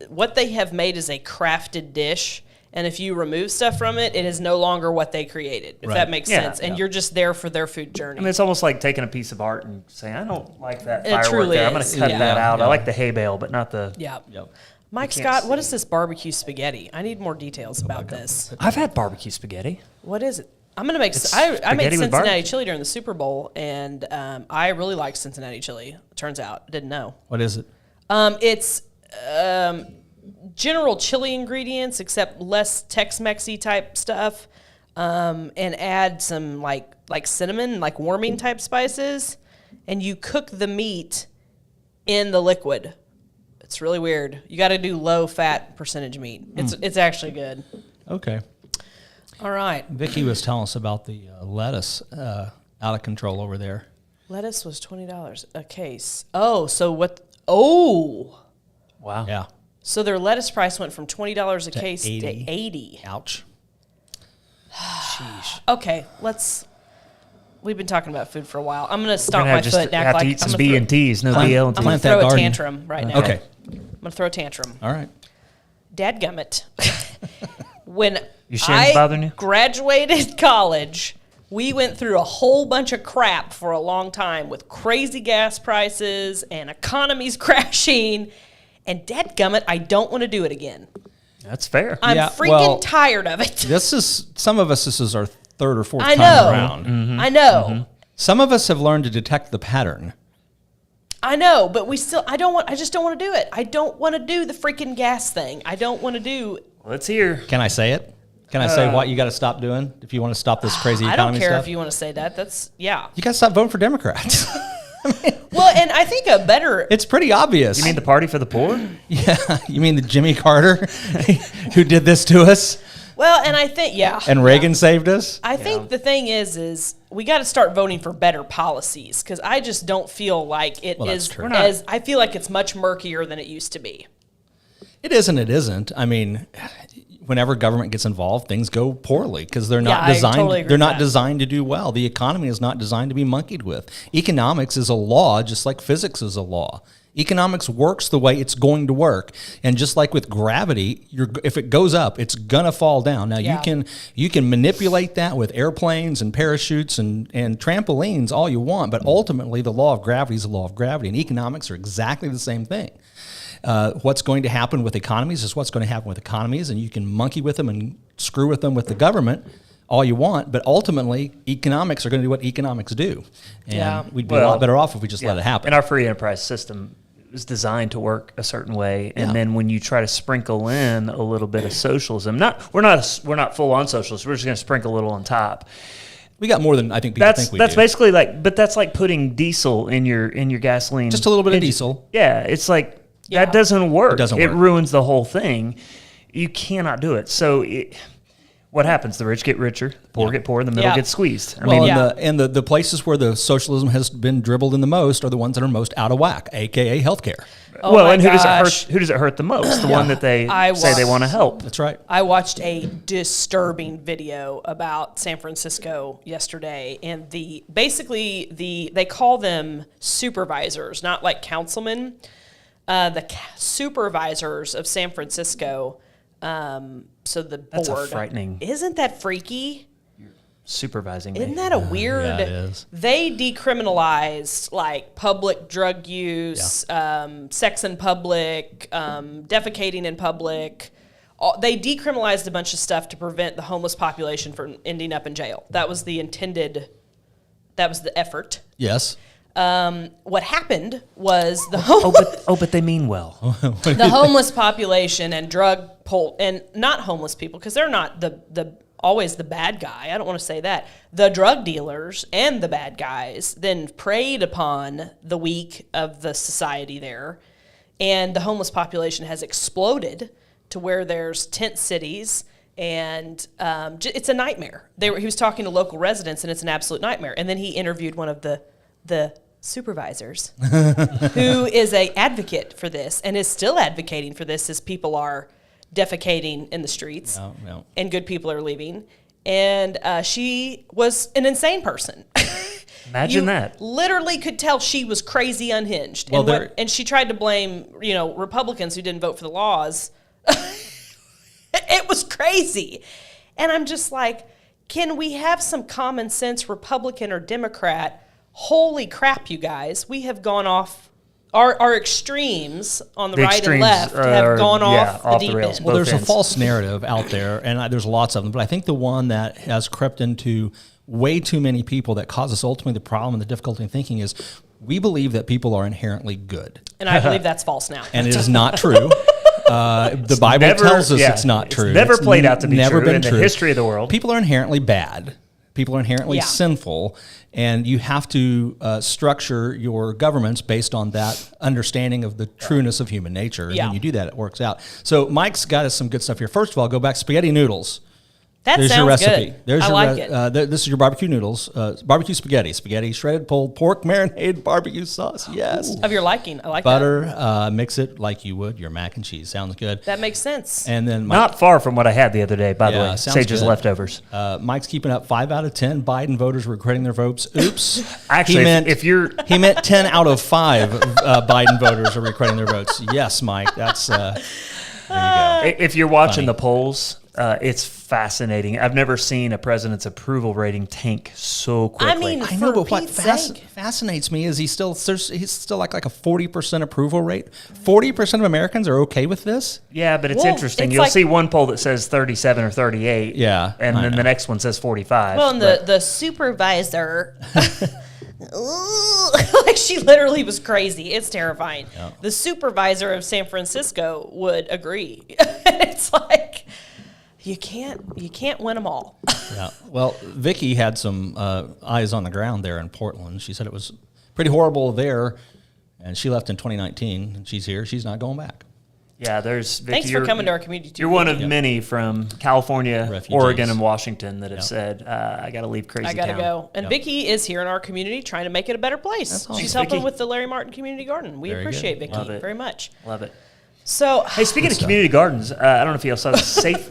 Speaker 2: what they have made is a crafted dish. And if you remove stuff from it, it is no longer what they created, if
Speaker 1: Right.
Speaker 2: that makes
Speaker 3: Yeah.
Speaker 2: sense. And
Speaker 1: Yeah.
Speaker 2: you're just there for their food journey.
Speaker 3: I mean, it's almost like taking a piece of art and saying, "I don't like that
Speaker 2: It
Speaker 3: firework
Speaker 2: truly
Speaker 3: there. I'm going
Speaker 2: is.
Speaker 3: to cut
Speaker 2: Yeah.
Speaker 3: that out.
Speaker 1: Yeah.
Speaker 3: I like the hay bale, but not the."
Speaker 2: yeah.
Speaker 1: Yep.
Speaker 2: Mike
Speaker 3: can't
Speaker 2: Scott,
Speaker 3: see.
Speaker 2: what is this barbecue spaghetti? I need more details about this.
Speaker 3: I've had barbecue spaghetti.
Speaker 2: What is it? I'm gonna make.
Speaker 3: It's
Speaker 2: I made
Speaker 3: spaghetti with
Speaker 2: Cincinnati
Speaker 3: barbecue.
Speaker 2: chili during the Super Bowl, and I really like Cincinnati chili. Turns out, didn't know.
Speaker 1: What is it?
Speaker 2: It's general chili ingredients, except less Tex-Mexy type stuff, and add some like cinnamon, like warming type spices, and you cook the meat in the liquid. It's really weird. You got to do low fat percentage meat. It's actually good.
Speaker 1: Okay.
Speaker 2: All right.
Speaker 1: Vicky was telling us about the lettuce out of control over there.
Speaker 2: Lettuce was $20 a case. Oh, so what? Oh,
Speaker 3: Wow.
Speaker 1: Yeah.
Speaker 2: so their lettuce price went from $20 a case
Speaker 1: 80.
Speaker 2: to 80.
Speaker 1: Ouch.
Speaker 3: Sheesh.
Speaker 2: Okay, we've been talking about food for a while. I'm gonna
Speaker 3: We're
Speaker 2: stomp
Speaker 3: gonna
Speaker 2: my foot and act
Speaker 3: have
Speaker 2: like
Speaker 3: to eat
Speaker 2: I'm
Speaker 3: some
Speaker 2: gonna
Speaker 3: B and T's, no BL and
Speaker 2: I'm gonna
Speaker 1: Plant that
Speaker 2: throw a
Speaker 1: garden.
Speaker 2: tantrum right now.
Speaker 1: Okay.
Speaker 2: I'm gonna throw a tantrum.
Speaker 1: All right.
Speaker 2: Dadgummit. When
Speaker 3: Your shins bothering you?
Speaker 2: graduated college, we went through a whole bunch of crap for a long time with crazy gas prices and economies crashing. And dadgummit, I don't want to do it again.
Speaker 3: That's fair.
Speaker 2: I'm
Speaker 1: Yeah,
Speaker 2: freaking
Speaker 1: well,
Speaker 2: tired of it.
Speaker 1: This is our third or fourth
Speaker 2: I
Speaker 1: time
Speaker 2: know.
Speaker 1: around.
Speaker 2: I know.
Speaker 1: Some of us have learned to detect the pattern.
Speaker 2: I know, but I just don't want to do it. I don't want to do the freaking gas thing. I don't want to do.
Speaker 3: Let's hear.
Speaker 1: Can I say it? Can I say what you got to stop doing if you want to stop this crazy
Speaker 2: I
Speaker 1: economy
Speaker 2: don't care
Speaker 1: stuff?
Speaker 2: if you want to say that. That's, yeah.
Speaker 1: You got to stop voting for Democrats.
Speaker 2: Well, and I think a better.
Speaker 1: It's pretty obvious.
Speaker 3: You mean the party for the poor?
Speaker 1: Yeah, you mean the Jimmy Carter who did this to us
Speaker 2: Well, and I think, yeah.
Speaker 1: and Reagan saved us?
Speaker 2: I think the thing is we got to start voting for better policies because I just don't feel like it
Speaker 1: Well, that's
Speaker 2: is
Speaker 1: true.
Speaker 2: as I feel like it's much murkier than it used to be.
Speaker 1: It isn't. It isn't. I mean, whenever government gets involved, things go poorly because they're not
Speaker 2: Yeah, I
Speaker 1: designed.
Speaker 2: totally agree
Speaker 1: they're
Speaker 2: with
Speaker 1: not
Speaker 2: that.
Speaker 1: designed to do well. The economy is not designed to be monkeyed with. Economics is a law, just like physics is a law. Economics works the way it's going to work, and just like with gravity, if it goes up, it's gonna fall down. Now
Speaker 2: Yeah.
Speaker 1: you can manipulate that with airplanes and parachutes and trampolines all you want, but ultimately the law of gravity is the law of gravity, and economics are exactly the same thing. What's going to happen with economies is what's going to happen with economies, and you can monkey with them and screw with them with the government all you want, but ultimately economics are going to do what economics do, and
Speaker 2: Yeah.
Speaker 1: we'd be a lot better off if we just let it happen.
Speaker 3: In our free enterprise system, was designed to work a certain way, and then when you try to sprinkle in a little bit of socialism, we're not full on socialists. We're just going to sprinkle a little on top.
Speaker 1: We got more than I think people think we do.
Speaker 3: That's basically that's like putting diesel in your gasoline.
Speaker 1: Just a little bit of diesel.
Speaker 3: Yeah, it's like that doesn't work.
Speaker 1: It doesn't work.
Speaker 3: It ruins the whole thing. You cannot do it. So what happens? The rich get richer, the poor get poor, and the middle gets squeezed.
Speaker 1: The places where the socialism has been dribbled in the most are the ones that are most out of whack, aka healthcare.
Speaker 2: And
Speaker 3: who does it hurt the most? The one that they say they want to help.
Speaker 1: That's right.
Speaker 2: I watched a disturbing video about San Francisco yesterday, and they call them supervisors, not like councilmen. Supervisors of San Francisco. So the board.
Speaker 3: That's frightening.
Speaker 2: Isn't that freaky?
Speaker 3: Supervising me.
Speaker 2: Isn't that a weird?
Speaker 1: Yeah, it is.
Speaker 2: They decriminalized like public drug use, sex in public, defecating in public. They decriminalized a bunch of stuff to prevent the homeless population from ending up in jail. That was the effort.
Speaker 1: Yes.
Speaker 2: What happened was
Speaker 3: but they mean well.
Speaker 2: The homeless population and and not homeless people, because they're not always the bad guy. I don't want to say that. The drug dealers and the bad guys then preyed upon the weak of the society there, and the homeless population has exploded to where there's tent cities. And it's a nightmare. He was talking to local residents, and it's an absolute nightmare. And then he interviewed one of the supervisors who is a advocate for this and is still advocating for this as people are defecating in the streets and good people are leaving. And she was an insane person.
Speaker 3: Imagine that.
Speaker 2: Literally could tell she was crazy unhinged.
Speaker 1: Well,
Speaker 2: and she tried to blame, Republicans who didn't vote for the laws. It was crazy. And I'm just like, can we have some common sense, Republican or Democrat? Holy crap, you guys. We have gone off. Our extremes on the right and left have gone off the deep end.
Speaker 1: Well, there's a false narrative out there, and there's lots of them, but I think the one that has crept into way too many people that causes ultimately the problem and the difficulty in thinking is we believe that people are inherently good.
Speaker 2: And I believe that's false now.
Speaker 1: And it is not true. The Bible tells us it's not true.
Speaker 3: It's never played out to be
Speaker 1: never
Speaker 3: true
Speaker 1: been
Speaker 3: in
Speaker 1: true.
Speaker 3: The history of the world.
Speaker 1: People are inherently bad. People are inherently sinful, and you have to structure your governments based on that understanding of the trueness of human nature. And when you do that, it works out. So Mike's got us some good stuff here. First of all, go back, spaghetti noodles.
Speaker 2: There's
Speaker 1: your recipe.
Speaker 2: Good.
Speaker 1: There's
Speaker 2: I
Speaker 1: your
Speaker 2: like it.
Speaker 1: This is your barbecue noodles, barbecue spaghetti, shredded pulled pork, marinade, barbecue sauce. Yes,
Speaker 2: of your liking. I like
Speaker 1: butter.
Speaker 2: that.
Speaker 1: Mix it like you would your mac and cheese. Sounds good.
Speaker 2: That makes sense.
Speaker 1: And then
Speaker 3: not far from what I had the other day. By the way, Sage's
Speaker 1: good.
Speaker 3: Leftovers.
Speaker 1: Mike's keeping up 5 out of 10 Biden voters were crediting their votes. Oops.
Speaker 3: Actually,
Speaker 1: he meant 10 out of 5 Biden voters are recrediting their votes. Yes, Mike. That's there you go.
Speaker 3: If you're watching the polls. It's fascinating. I've never seen a president's approval rating tank so quickly.
Speaker 1: I know, but what fascinates me is he's still like a 40% approval rate. 40% of Americans are okay with this.
Speaker 3: Yeah, but it's interesting. You'll see one poll that says 37 or 38.
Speaker 1: Yeah,
Speaker 3: and then the next one says 45.
Speaker 2: Well, and the supervisor. Like she literally was crazy. It's terrifying. Yeah. The supervisor of San Francisco would agree. It's like you can't win them all.
Speaker 1: Yeah. Well, Vicky had some eyes on the ground there in Portland. She said it was pretty horrible there, and she left in 2019. And she's here. She's not going back.
Speaker 3: Yeah, there's Vicky.
Speaker 2: Thanks for coming to our community.
Speaker 3: You're one of many from California,
Speaker 1: refugees.
Speaker 3: Oregon, and Washington that have said, I got to leave crazy town.
Speaker 2: I got to go. And Vicky is here in our community trying to make it a better place.
Speaker 1: That's awesome.
Speaker 2: She's helping with the Larry Martin Community Garden. We appreciate Vicky very much.
Speaker 3: Love it.
Speaker 2: So,
Speaker 3: hey, speaking of community gardens, I don't know if you all saw this.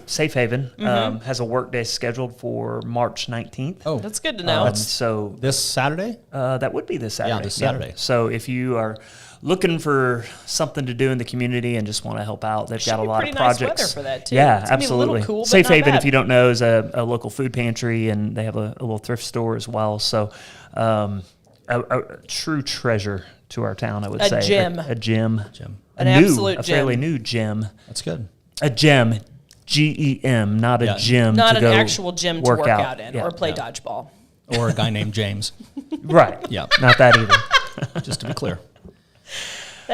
Speaker 3: Safe Haven has a work day scheduled for March 19th.
Speaker 1: Oh,
Speaker 2: that's good to know.
Speaker 1: So this Saturday?
Speaker 3: That would be this Saturday.
Speaker 1: Yeah, this Saturday.
Speaker 3: So if you are looking for something to do in the community and just want to help out, they've got a lot of projects.
Speaker 2: Nice weather for that too.
Speaker 3: Yeah,
Speaker 2: it's
Speaker 3: absolutely.
Speaker 2: A little cool,
Speaker 3: Safe
Speaker 2: but not
Speaker 3: Haven,
Speaker 2: bad.
Speaker 3: if you don't know, is a local food pantry, and they have a little thrift store as well. So a true treasure to our town, I would say. A gem. A fairly new gym.
Speaker 1: That's good.
Speaker 3: A gem, GEM, not a gym.
Speaker 2: Not
Speaker 3: to
Speaker 2: an
Speaker 3: go
Speaker 2: actual gym to work out in or play dodgeball.
Speaker 1: Or a guy named James.
Speaker 3: Right.
Speaker 1: Yeah.
Speaker 3: Not that either.
Speaker 1: Just to be clear.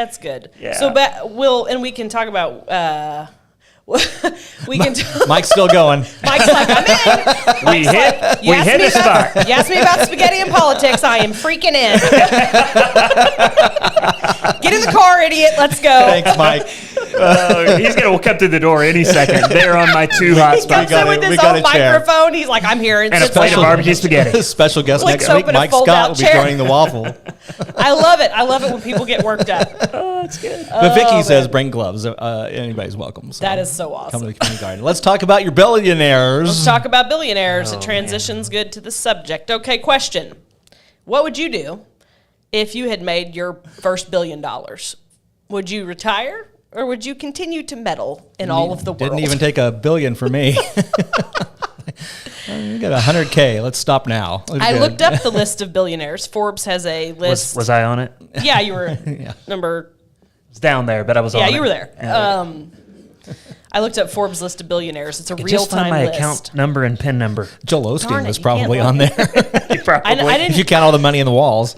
Speaker 2: That's good.
Speaker 3: Yeah.
Speaker 2: So, we can talk about.
Speaker 1: Mike's still going.
Speaker 2: Mike's like, I'm in.
Speaker 3: We hit a spot.
Speaker 2: You asked me about spaghetti and politics. I am freaking in. Get in the car, idiot. Let's go.
Speaker 1: Thanks, Mike.
Speaker 3: He's going to come through the door any second. They're on my 2 hot
Speaker 2: He
Speaker 3: spots.
Speaker 2: comes in with his own microphone. He's like, I'm here.
Speaker 3: And a plate of barbecue spaghetti.
Speaker 1: Special guest
Speaker 2: Flicks
Speaker 1: next week,
Speaker 2: open a
Speaker 1: Mike Scott
Speaker 2: fold-out
Speaker 1: will be
Speaker 2: chair.
Speaker 1: joining the Waffle.
Speaker 2: I love it. I love it when people get worked up.
Speaker 3: Oh, that's good.
Speaker 1: But Vicky says bring gloves. Anybody's welcome. So
Speaker 2: That is so awesome.
Speaker 1: come to the community garden. Let's talk about your billionaires.
Speaker 2: Let's talk about billionaires. It transitions good to the subject. Okay, question. What would you do if you had made your first $1 billion? Would you retire or would you continue to meddle in all of the world?
Speaker 1: Didn't even take $1 billion for me. We got 100K. Let's stop now.
Speaker 2: I looked up the list of billionaires. Forbes has a list.
Speaker 3: Was I on it?
Speaker 2: Yeah, you were number.
Speaker 3: It's down there, but I was on it.
Speaker 2: Yeah, you were there.
Speaker 3: Yeah.
Speaker 2: I looked up Forbes list of billionaires. It's a
Speaker 3: Just
Speaker 2: real-time
Speaker 3: find my
Speaker 2: list.
Speaker 3: account number and PIN number.
Speaker 1: Joel
Speaker 2: Darn
Speaker 1: Osteen
Speaker 2: it,
Speaker 1: was
Speaker 2: you
Speaker 1: probably
Speaker 2: can't
Speaker 1: on
Speaker 2: look.
Speaker 1: there.
Speaker 3: You probably.
Speaker 2: I didn't.
Speaker 1: If you count all the money in the walls.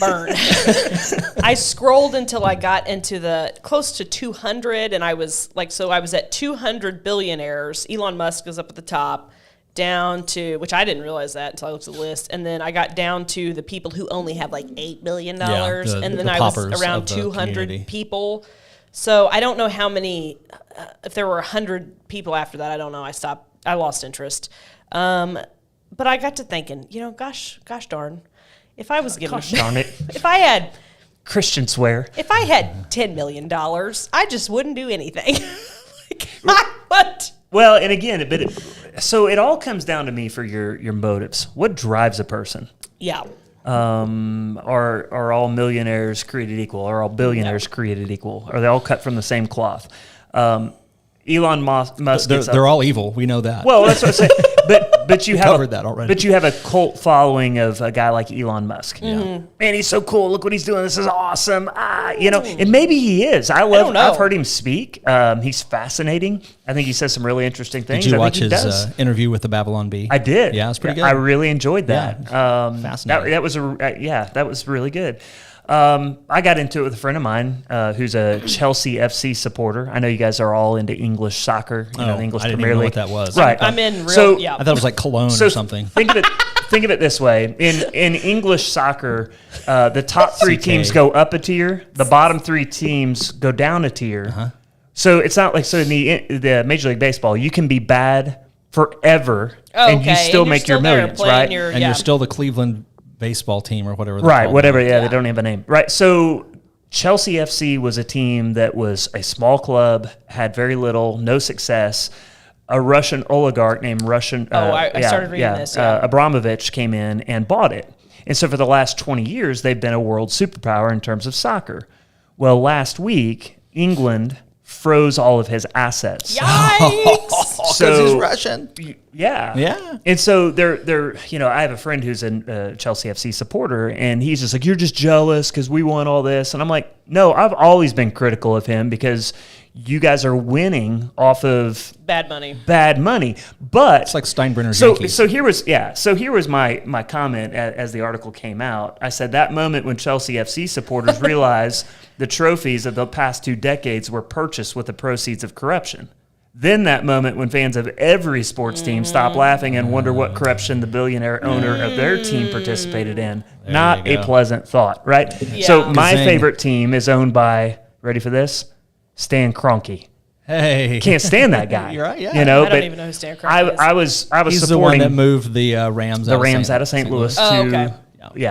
Speaker 2: Burn. I scrolled until I got into the close to 200, and I was at 200 billionaires. Elon Musk was up at the top, down to, which I didn't realize that until I looked at the list, and then I got down to the people who only have like $8 billion, and then I was around 200 people. So I don't know how many, if there were 100 people after that, I don't know. I lost interest. But I got to thinking, gosh darn, if I was given,
Speaker 3: Gosh darn it.
Speaker 2: if I had
Speaker 3: Christian swear.
Speaker 2: $10 million, I just wouldn't do anything. What?
Speaker 3: Well, and again, so it all comes down to me for your motives. What drives a person?
Speaker 2: Yeah.
Speaker 3: Are all millionaires created equal? Are all billionaires created equal? Are they all cut from the same cloth? Elon Musk.
Speaker 1: They're all evil. We know that.
Speaker 3: Well, that's what I'm saying. But you have
Speaker 1: covered that already.
Speaker 3: But you have a cult following of a guy like Elon Musk. Man, he's so cool. Look what he's doing. This is awesome. And maybe he is.
Speaker 2: don't know.
Speaker 3: I've heard him speak. He's fascinating. I think he says some really interesting things.
Speaker 1: Did you
Speaker 3: I
Speaker 1: watch
Speaker 3: think
Speaker 1: his interview with the Babylon Bee?
Speaker 3: I did.
Speaker 1: Yeah, it's pretty good.
Speaker 3: I really enjoyed that.
Speaker 1: Yeah, fascinating.
Speaker 3: That was really good. I got into it with a friend of mine who's a Chelsea FC supporter. I know you guys are all into English soccer, the English
Speaker 1: I didn't
Speaker 3: Premier
Speaker 1: even know
Speaker 3: League.
Speaker 1: what that was.
Speaker 3: Right.
Speaker 2: I'm in real.
Speaker 3: So-
Speaker 2: yeah.
Speaker 1: I thought it was like Cologne or something.
Speaker 3: Think of it this way: in English soccer, the top 3
Speaker 1: CK.
Speaker 3: teams go up a tier, the bottom 3 teams go down a tier. So it's not like in the Major League Baseball, you can be bad forever and you still make your millions, right?
Speaker 1: And you're still the Cleveland baseball team or whatever.
Speaker 3: Right, whatever. Yeah, they don't have a name. Right. So Chelsea FC was a team that was a small club, had very little, no success. A Russian oligarch named
Speaker 2: I started reading this. Yeah.
Speaker 3: Abramovich came in and bought it. And so for the last 20 years, they've been a world superpower in terms of soccer. Well, last week, England froze all of his assets.
Speaker 2: Yikes!
Speaker 1: Because he's Russian.
Speaker 3: Yeah. And so they're I have a friend who's a Chelsea FC supporter, and he's just like, you're just jealous because we won all this. And I'm like, no, I've always been critical of him because you guys are winning off of
Speaker 2: Bad money.
Speaker 3: But
Speaker 1: It's like Steinbrenner's Yankees.
Speaker 3: so here was my comment as the article came out. I said that moment when Chelsea FC supporters realized the trophies of the past 2 decades were purchased with the proceeds of corruption. Then that moment when fans of every sports team stop laughing and wonder what corruption the billionaire owner of their team participated in. Not a pleasant thought, right?
Speaker 2: Yeah.
Speaker 3: So my
Speaker 1: Gazing.
Speaker 3: favorite team is owned by, ready for this? Stan Kroenke.
Speaker 1: Hey.
Speaker 3: Can't stand that guy.
Speaker 1: You're right, yeah.
Speaker 3: You know,
Speaker 2: I don't even know who Stan Kroenke is.
Speaker 3: I was
Speaker 1: He's the
Speaker 3: supporting
Speaker 1: one that moved the Rams
Speaker 3: out of St. Louis to
Speaker 2: okay.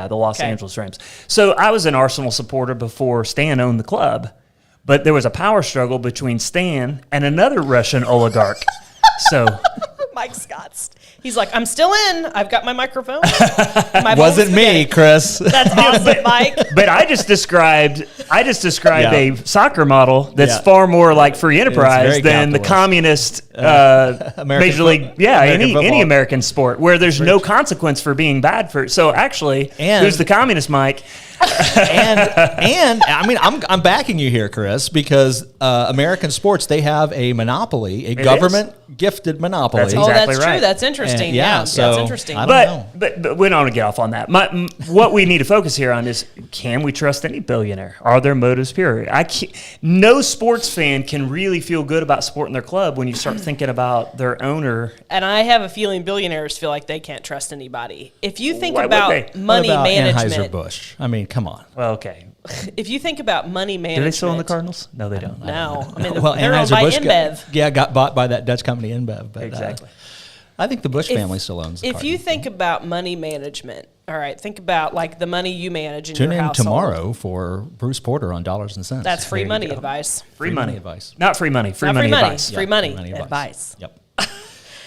Speaker 3: the Los
Speaker 2: Okay.
Speaker 3: Angeles Rams. So I was an Arsenal supporter before Stan owned the club, but there was a power struggle between Stan and another Russian oligarch. So
Speaker 2: Mike Scott's. He's like, I'm still in. I've got my microphone.
Speaker 1: Wasn't me, Chris.
Speaker 2: That's awesome, Mike.
Speaker 3: but I just described
Speaker 1: Yeah.
Speaker 3: a soccer model that's
Speaker 1: Yeah.
Speaker 3: far more like free enterprise
Speaker 1: very
Speaker 3: than the
Speaker 1: capitalist.
Speaker 3: communist
Speaker 1: American
Speaker 3: Major League,
Speaker 1: American
Speaker 3: any
Speaker 1: football.
Speaker 3: American sport where there's no consequence for being bad for. So actually,
Speaker 1: And-
Speaker 3: who's the communist, Mike?
Speaker 1: and I mean, I'm backing you here, Chris, because American sports, they have a monopoly, a government gifted monopoly.
Speaker 3: That's
Speaker 2: Oh,
Speaker 3: exactly
Speaker 2: that's true.
Speaker 3: right.
Speaker 2: That's interesting. interesting.
Speaker 1: Yeah, so
Speaker 2: that's interesting.
Speaker 1: I don't know.
Speaker 3: But we don't want to get off on that. What we need to focus here on is, can we trust any billionaire? Are their motives pure? No sports fan can really feel good about supporting their club when you start thinking about their owner.
Speaker 2: And I have a feeling billionaires feel like they can't trust anybody. If you think
Speaker 3: Why would
Speaker 2: about
Speaker 3: they?
Speaker 2: money
Speaker 1: What about
Speaker 2: management,
Speaker 1: Anheuser-Busch? I mean, come on.
Speaker 3: Well, okay.
Speaker 2: if you think about money management,
Speaker 3: Do they still own the Cardinals? No, they don't.
Speaker 2: No, I mean
Speaker 1: Well,
Speaker 2: they're owned by
Speaker 1: Anheuser-Busch
Speaker 2: InBev.
Speaker 1: got bought by that Dutch company InBev. But,
Speaker 3: Exactly.
Speaker 1: I think the Bush family still owns the
Speaker 2: If you
Speaker 1: Cardinals.
Speaker 2: think about money management, all right, think about like the money you manage in
Speaker 1: Tune
Speaker 2: your
Speaker 1: in
Speaker 2: household.
Speaker 1: tomorrow for Bruce Porter on Dollars and Cents.
Speaker 2: That's free
Speaker 3: There you
Speaker 2: money
Speaker 3: go.
Speaker 2: advice.
Speaker 3: Free money
Speaker 1: advice.
Speaker 3: Not free money. Free
Speaker 2: Not
Speaker 3: money
Speaker 2: free money.
Speaker 3: advice.
Speaker 2: Free
Speaker 1: Yeah,
Speaker 2: money advice.
Speaker 1: Yep.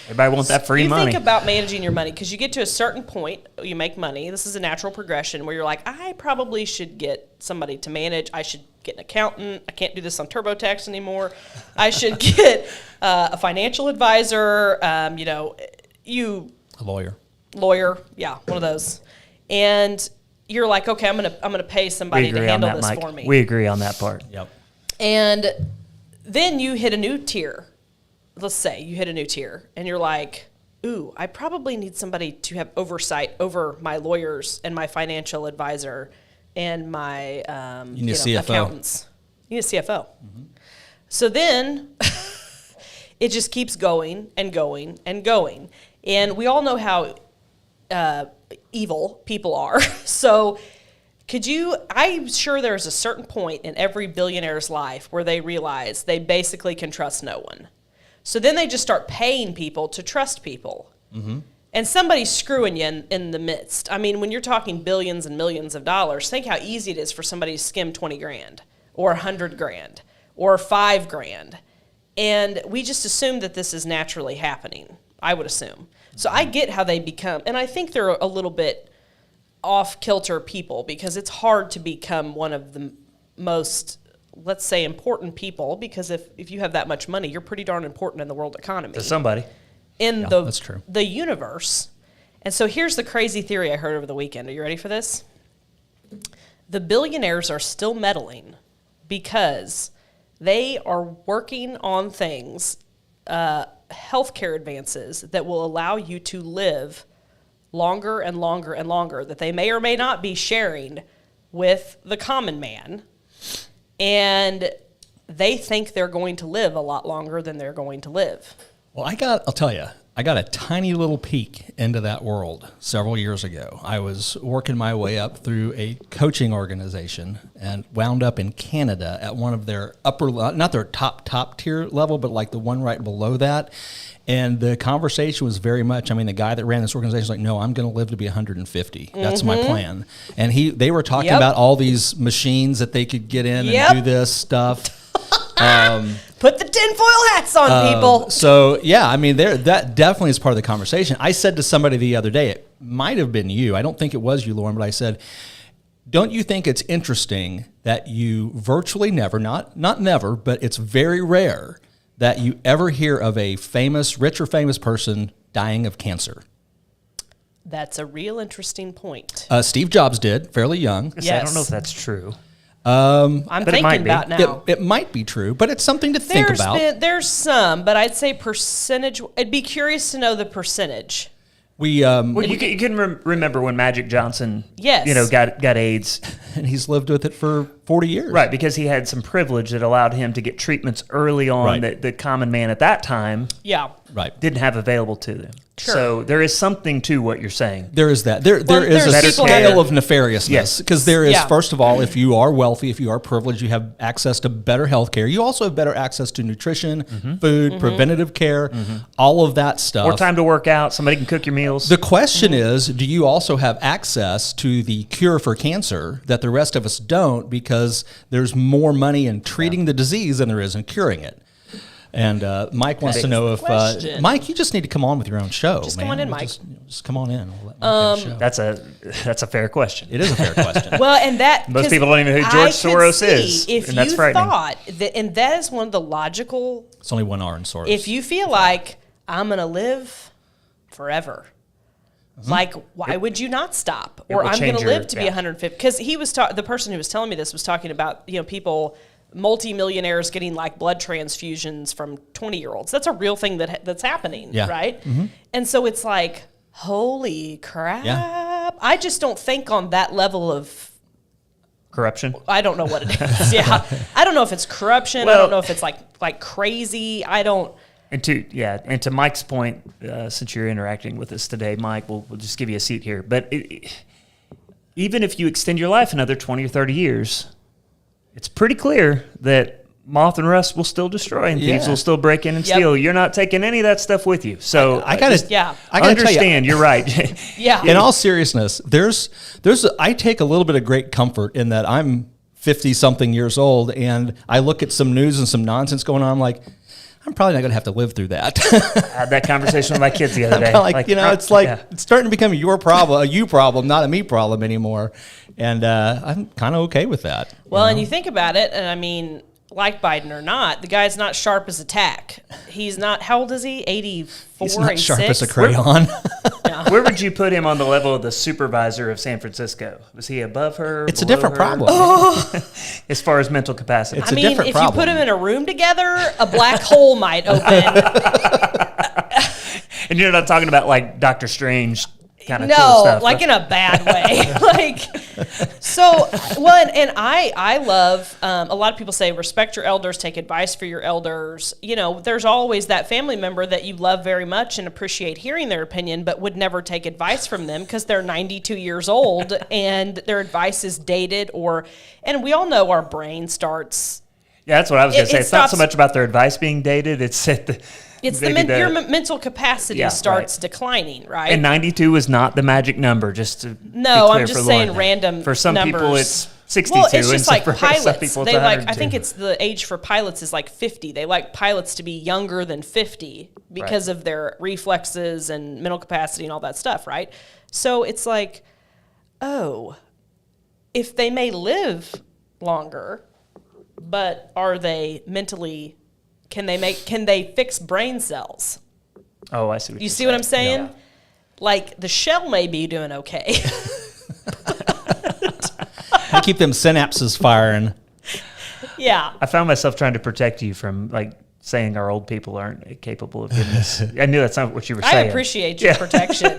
Speaker 3: Everybody wants that free
Speaker 2: you
Speaker 3: money.
Speaker 2: think about managing your money because you get to a certain point, you make money. This is a natural progression where you're like, I probably should get somebody to manage. I should get an accountant. I can't do this on TurboTax anymore. I should get a financial advisor. A lawyer, yeah, one of those. And you're like, okay, I'm gonna pay somebody to handle this for me.
Speaker 3: We agree on that part.
Speaker 1: Yep.
Speaker 2: And then you hit a new tier. Let's say you hit a new tier and you're like, ooh, I probably need somebody to have oversight over my lawyers and my financial advisor and my
Speaker 1: You need a CFO.
Speaker 2: accountants. You need a CFO. Mm-hmm. So then it just keeps going and going and going. And we all know how evil people are. So I'm sure there's a certain point in every billionaire's life where they realize they basically can trust no one. So then they just start paying people to trust people. Mm-hmm. And somebody's screwing you in the midst. I mean, when you're talking billions and millions of dollars, think how easy it is for somebody to skim 20 grand or 100 grand or 5 grand. And we just assume that this is naturally happening, I would assume. So I get how they become, and I think they're a little bit off-kilter people because it's hard to become one of the most, let's say, important people, because if you have that much money, you're pretty darn important in the world economy.
Speaker 3: To somebody.
Speaker 1: That's true.
Speaker 2: The universe. And so here's the crazy theory I heard over the weekend. Are you ready for this? The billionaires are still meddling because they are working on things, healthcare advances that will allow you to live longer and longer and longer, that they may or may not be sharing with the common man. And they think they're going to live a lot longer than they're going to live.
Speaker 1: Well, I'll tell you, I got a tiny little peek into that world several years ago. I was working my way up through a coaching organization and wound up in Canada at one of their not their top tier level, but like the one right below that. And the conversation was very much, the guy that ran this organization was like, no, I'm going to live to be 150. That's my plan. And they were talking about all these machines that they could get in and do this stuff.
Speaker 2: Put the tinfoil hats on, people.
Speaker 1: So, yeah, that definitely is part of the conversation. I said to somebody the other day, it might have been you. I don't think it was you, Lauren, but I said, don't you think it's interesting that you virtually never, not never, but it's very rare that you ever hear of a rich or famous person dying of cancer?
Speaker 2: That's a real interesting point.
Speaker 1: Steve Jobs did, fairly young.
Speaker 2: Yes.
Speaker 3: I don't know if that's true.
Speaker 2: I'm
Speaker 3: But it
Speaker 2: thinking
Speaker 3: might be.
Speaker 2: about now.
Speaker 1: It might be true, but it's something to think about.
Speaker 2: There's some, but I'd say percentage. I'd be curious to know the percentage.
Speaker 3: Well, you can remember when Magic Johnson,
Speaker 2: Yes.
Speaker 3: got AIDS,
Speaker 1: and he's lived with it for 40 years.
Speaker 3: right? Because he had some privilege that allowed him to get treatments early on
Speaker 1: Right.
Speaker 3: that the common man at that time
Speaker 2: Yeah.
Speaker 1: Right.
Speaker 3: didn't have available to them.
Speaker 2: Sure.
Speaker 3: So there is something to what you're saying.
Speaker 1: There is that. There is
Speaker 2: there's
Speaker 1: a
Speaker 2: people
Speaker 1: scale
Speaker 2: that-
Speaker 1: of nefariousness.
Speaker 3: Yes.
Speaker 1: Because there is,
Speaker 2: Yeah.
Speaker 1: first of all, if you are wealthy, if you are privileged, you have access to better health care. You also have better access to nutrition, food, preventative care, all of that stuff.
Speaker 3: Or time to work out. Somebody can cook your meals.
Speaker 1: The question is, do you also have access to the cure for cancer that the rest of us don't, because there's more money in treating the disease than there is in curing it? And Mike wants to know if Mike, you just need to come on with your own show.
Speaker 2: Just
Speaker 1: man.
Speaker 2: come on in, Mike.
Speaker 1: Just come on in. We'll let Mike have a show.
Speaker 3: That's a fair question.
Speaker 1: It is a fair question.
Speaker 2: Well, and that
Speaker 3: Most
Speaker 2: 'cause
Speaker 3: people don't even know who
Speaker 2: I
Speaker 3: George
Speaker 2: could
Speaker 3: Soros
Speaker 2: see
Speaker 3: is,
Speaker 2: If
Speaker 3: and that's
Speaker 2: you
Speaker 3: frightening.
Speaker 2: thought that, and that is one of the logical.
Speaker 1: It's only one R in Soros.
Speaker 2: If you feel like I'm gonna live forever, like why would you not stop? Or
Speaker 3: will
Speaker 2: I'm gonna
Speaker 3: change your-
Speaker 2: live to be
Speaker 3: yeah.
Speaker 2: 150? Because he was the person who was telling me this was talking about people multimillionaires getting like blood transfusions from 20-year-olds. That's a real thing that's happening, right? Mm-hmm. And so it's like, holy crap. Yeah. I just don't think on that level of
Speaker 3: corruption.
Speaker 2: I don't know what it is. Yeah. I don't know if it's corruption. I don't know if it's like crazy. I don't.
Speaker 3: And to Mike's point, since you're interacting with us today, Mike, we'll just give you a seat here. But even if you extend your life another 20 or 30 years, it's pretty clear that moth and rust will still destroy, and thieves will still break in and steal. You're not taking any of that stuff with you. So
Speaker 1: I gotta
Speaker 3: understand. You're right.
Speaker 2: Yeah.
Speaker 1: In all seriousness, I take a little bit of great comfort in that I'm 50 something years old, and I look at some news and some nonsense going on. I'm like, I'm probably not going to have to live through that.
Speaker 3: I had that conversation with my kids the other day.
Speaker 1: It's starting to become your problem, a you problem, not a me problem anymore. And I'm kind of okay with that.
Speaker 2: Well, and you think about it, and I mean, like Biden or not, the guy's not sharp as a tack. He's not, how old is he? 84,
Speaker 1: He's not
Speaker 2: 86?
Speaker 1: sharp as a crayon.
Speaker 3: Where would you put him on the level of the supervisor of San Francisco? Was he above her?
Speaker 1: It's a different problem.
Speaker 3: As far as mental capacity.
Speaker 1: It's a different
Speaker 2: if
Speaker 1: problem.
Speaker 2: you put them in a room together, a black hole might open.
Speaker 3: And you're not talking about like Doctor Strange kind of
Speaker 2: no,
Speaker 3: cool stuff.
Speaker 2: like in a bad way. And I love, a lot of people say, respect your elders, take advice for your elders. You know, there's always that family member that you love very much and appreciate hearing their opinion, but would never take advice from them because they're 92 years old and their advice is dated and we all know our brain starts.
Speaker 3: Yeah, that's what I was going to say. It's not so much about their advice being dated.
Speaker 2: Your mental capacity starts declining, right?
Speaker 3: And 92 is not the magic number, just to be clear.
Speaker 2: I'm just saying random
Speaker 3: for some
Speaker 2: numbers.
Speaker 3: people, it's 62.
Speaker 2: Well, it's just like
Speaker 3: for
Speaker 2: pilots.
Speaker 3: Some people, it's
Speaker 2: they
Speaker 3: 102.
Speaker 2: I think it's the age for pilots is like 50. They like pilots to be younger than 50 because of their reflexes and mental capacity and all that stuff, right? So it's like, if they may live longer, but are they mentally? Can they fix brain cells?
Speaker 3: Oh, I see.
Speaker 2: You see what I'm saying? Yeah. Like the shell may be doing okay.
Speaker 1: I keep them synapses firing.
Speaker 2: Yeah.
Speaker 3: I found myself trying to protect you from like saying our old people aren't capable of giving us. I knew that's not what you were saying.
Speaker 2: I appreciate your protection.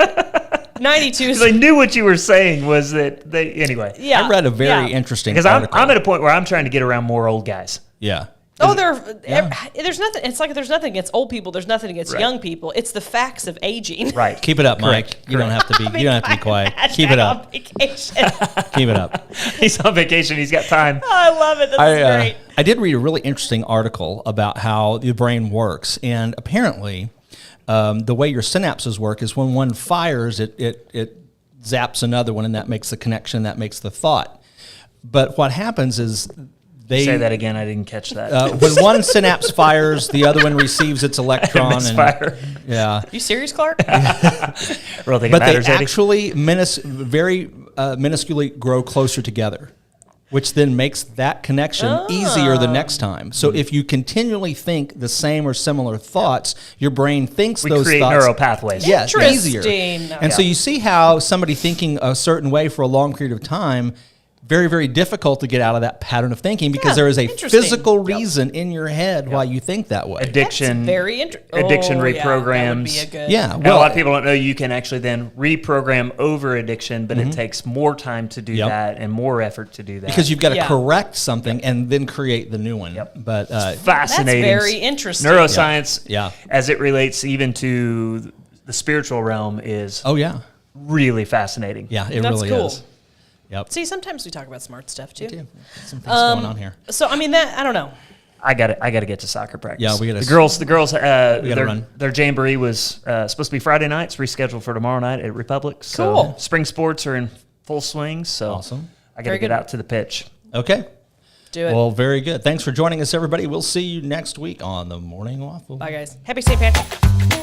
Speaker 2: 92 is.
Speaker 3: I knew what you were saying was that they anyway.
Speaker 2: Yeah.
Speaker 1: I read a very interesting
Speaker 3: because
Speaker 1: article.
Speaker 3: I'm at a point where I'm trying to get around more old guys.
Speaker 1: Yeah.
Speaker 2: There's nothing. It's like there's nothing against old people. There's nothing against young people. It's the facts of aging.
Speaker 3: Right.
Speaker 1: Keep it up, Mike. You don't have to be. You don't have to be quiet. Keep it up.
Speaker 2: On vacation.
Speaker 1: Keep it up.
Speaker 3: He's on vacation. He's got time.
Speaker 2: Oh, I love it. That's great.
Speaker 1: I did read a really interesting article about how the brain works, and apparently, the way your synapses work is when one fires, it zaps another one, and that makes the connection. That makes the thought. But what happens is.
Speaker 3: Say that again. I didn't catch that.
Speaker 1: When one synapse fires, the other one receives its electron. Yeah.
Speaker 2: You serious, Clark?
Speaker 3: Real thing
Speaker 1: but
Speaker 3: matters,
Speaker 1: they
Speaker 3: Eddie.
Speaker 1: actually very minusculely grow closer together, which then makes that connection easier the next time. So if you continually think the same or similar thoughts, your brain thinks those
Speaker 3: create
Speaker 1: thoughts.
Speaker 3: neural pathways.
Speaker 1: Yes, easier. And so
Speaker 2: Yeah.
Speaker 1: you see how somebody thinking a certain way for a long period of time, very, very difficult to get out of that pattern of thinking because there is a physical reason in your head why you think that way.
Speaker 3: Addiction.
Speaker 2: That's very interesting.
Speaker 3: Addiction reprograms.
Speaker 2: Yeah,
Speaker 3: Well, a lot of people don't know you can actually then reprogram over addiction, but it takes more time to do that and more effort to do that.
Speaker 1: Because you've got to correct something and then create the new one. But
Speaker 3: fascinating.
Speaker 2: That's very interesting.
Speaker 3: Neuroscience, as it relates even to the spiritual realm, is really fascinating.
Speaker 1: Yeah, it
Speaker 2: That's
Speaker 1: really
Speaker 2: cool.
Speaker 1: is. Yep.
Speaker 2: See, sometimes we talk about smart stuff too.
Speaker 1: Some things going on here.
Speaker 2: So I mean, I don't know.
Speaker 3: I got to get to soccer practice.
Speaker 1: Yeah, we got to.
Speaker 3: The girls.
Speaker 1: Run.
Speaker 3: Their jamboree was supposed to be Friday night. It's rescheduled for tomorrow night at Republic. So
Speaker 2: cool.
Speaker 3: Spring sports are in full swing. So
Speaker 1: awesome.
Speaker 3: I got to get out to the pitch.
Speaker 1: Okay.
Speaker 2: Do it.
Speaker 1: Well, very good. Thanks for joining us, everybody. We'll see you next week on the Morning Waffle.
Speaker 2: Bye, guys. Happy St. Patrick.